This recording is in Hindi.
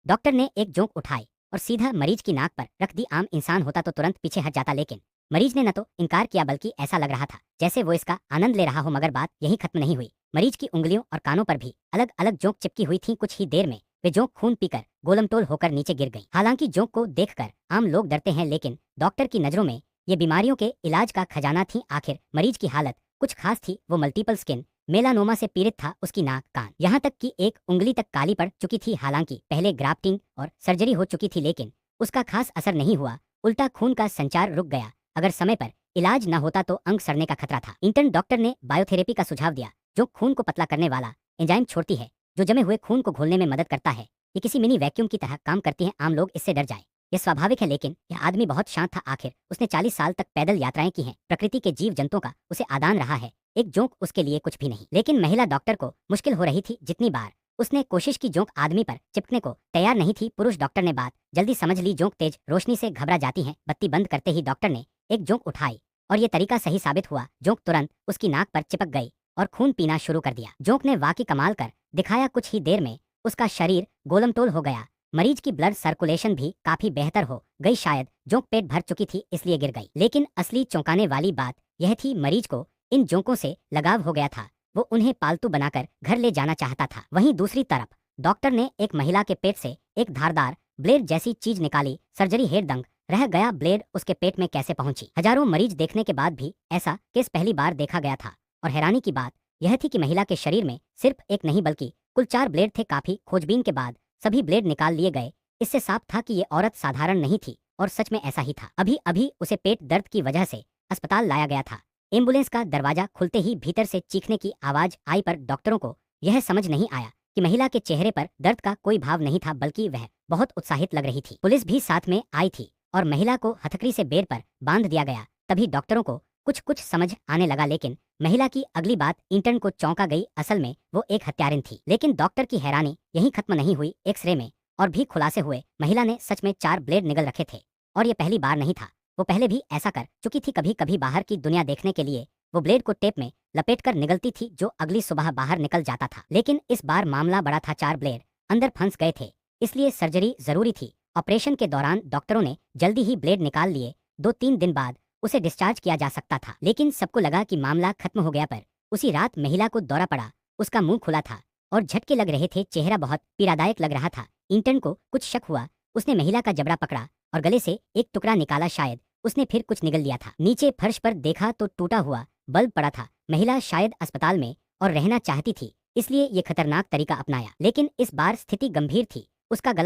डॉक्टर ने एक जोंक उठाई और सीधा मरीज की नाक पर रख दी। आम इंसान होता तो तुरंत पीछे हट जाता, लेकिन मरीज ने न तो इनकार किया बल्कि ऐसा लग रहा था जैसे वो इसका आनंद ले रहा हो। मगर बात यही खत्म नहीं हुई। मरीज की उंगलियों और कानों पर भी अलग अलग जोंक चिपकी हुई थी। कुछ ही देर में वे जोंक खून पीकर गोलमटोल होकर नीचे गिर गई। हालांकि जोंक को देखकर आम लोग डरते हैं, लेकिन डॉक्टर की नजरों में ये बीमारियों के इलाज का खजाना थी। आखिर मरीज की हालत कुछ खास थी। वो मल्टीपल स्किन मेलानोमा से पीड़ित था। उसकी नाक, कान, यहाँ तक कि एक उंगली तक काली पड़ चुकी थी। हालांकि पहले ग्राफ्टिंग और सर्जरी हो चुकी थी, लेकिन उसका खास असर नहीं हुआ। उल्टा खून का संचार रुक गया। अगर समय पर इलाज न होता तो अंग सड़ने का खतरा था। इंटर्न डॉक्टर ने बायोथेरेपी का सुझाव दिया, जो खून को पतला करने वाला एंजाइम छोड़ती है, जो जमे हुए खून को घोलने में मदद करता है। ये किसी मिनी वैक्यूम की तरह काम करती है। आम लोग इससे डर जाए, यह स्वाभाविक है, लेकिन यह आदमी बहुत शांत था। आखिर उसने 40 साल तक पैदल यात्राएं की हैं। प्रकृति के जीव जंतुओं का उसे आदान रहा है। एक जोंक उसके लिए कुछ भी नहीं। लेकिन महिला डॉक्टर को मुश्किल हो रही थी। जितनी बार उसने कोशिश की, जोंक आदमी पर चिपकने को तैयार नहीं थी। पुरुष डॉक्टर ने बात जल्दी समझ ली। जोंक तेज रोशनी से घबरा जाती हैं। बत्ती बंद करते ही डॉक्टर ने एक जोंक उठाई और ये तरीका सही साबित हुआ। जोंक तुरंत उसकी नाक पर चिपक गई और खून पीना शुरू कर दिया। जोंक ने वाकई कमाल कर दिखाया। कुछ ही देर में उसका शरीर गोलमटोल हो गया। मरीज की ब्लड सर्कुलेशन भी काफी बेहतर हो गई। शायद जोंक पेट भर चुकी थी, इसलिए गिर गई। लेकिन असली चौंकाने वाली बात यह थी, मरीज को इन जोंकों से लगाव हो गया था। वो उन्हें पालतू बनाकर घर ले जाना चाहता था। वहीं दूसरी तरफ डॉक्टर ने एक महिला के पेट से एक धारदार ब्लेड जैसी चीज निकाली। सर्जरी हेड दंग रह गया। ब्लेड उसके पेट में कैसे पहुंची? हजारों मरीज देखने के बाद भी ऐसा केस पहली बार देखा गया था। और हैरानी की बात यह थी कि महिला के शरीर में सिर्फ एक नहीं बल्कि कुल 4 ब्लेड थे। काफी खोजबीन के बाद सभी ब्लेड निकाल लिए गए। इससे साफ था कि ये औरत साधारण नहीं थी, और सच में ऐसा ही था। अभी अभी उसे पेट दर्द की वजह से अस्पताल लाया गया था। एम्बुलेंस का दरवाजा खुलते ही भीतर से चीखने की आवाज आई, पर डॉक्टरों को यह समझ नहीं आया कि महिला के चेहरे पर दर्द का कोई भाव नहीं था, बल्कि वह बहुत उत्साहित लग रही थी। पुलिस भी साथ में आई थी और महिला को हथकड़ी से बेड पर बांध दिया गया। तभी डॉक्टरों को कुछ कुछ समझ आने लगा। लेकिन महिला की अगली बात इंटर्न को चौंका गई। असल में वो एक हत्यारिन थी। लेकिन डॉक्टर की हैरानी यहीं खत्म नहीं हुई। एक्सरे में और भी खुलासे हुए। महिला ने सच में 4 ब्लेड निगल रखे थे, और ये पहली बार नहीं था। वो पहले भी ऐसा कर चुकी थी। कभी कभी बाहर की दुनिया देखने के लिए वो ब्लेड को टेप में लपेटकर निगलती थी, जो अगली सुबह बाहर निकल जाता था। लेकिन इस बार मामला बड़ा था। 4 ब्लेड अंदर फंस गए थे, इसलिए सर्जरी जरूरी थी। ऑपरेशन के दौरान डॉक्टरों ने जल्दी ही ब्लेड निकाल लिए। 2-3 दिन बाद उसे डिस्चार्ज किया जा सकता था। लेकिन सबको लगा कि मामला खत्म हो गया, पर उसी रात महिला को दौरा पड़ा। उसका मुंह खुला था और झटके लग रहे थे। चेहरा बहुत पीड़ादायक लग रहा था। इंटर्न को कुछ शक हुआ। उसने महिला का जबड़ा पकड़ा और गले से एक टुकड़ा निकाला। शायद उसने फिर कुछ निगल लिया था। नीचे फर्श पर देखा तो टूटा हुआ बल्ब पड़ा था। महिला शायद अस्पताल में और रहना चाहती थी, इसलिए ये खतरनाक तरीका अपनाया। लेकिन इस बार स्थिति गंभीर थी। उसका गला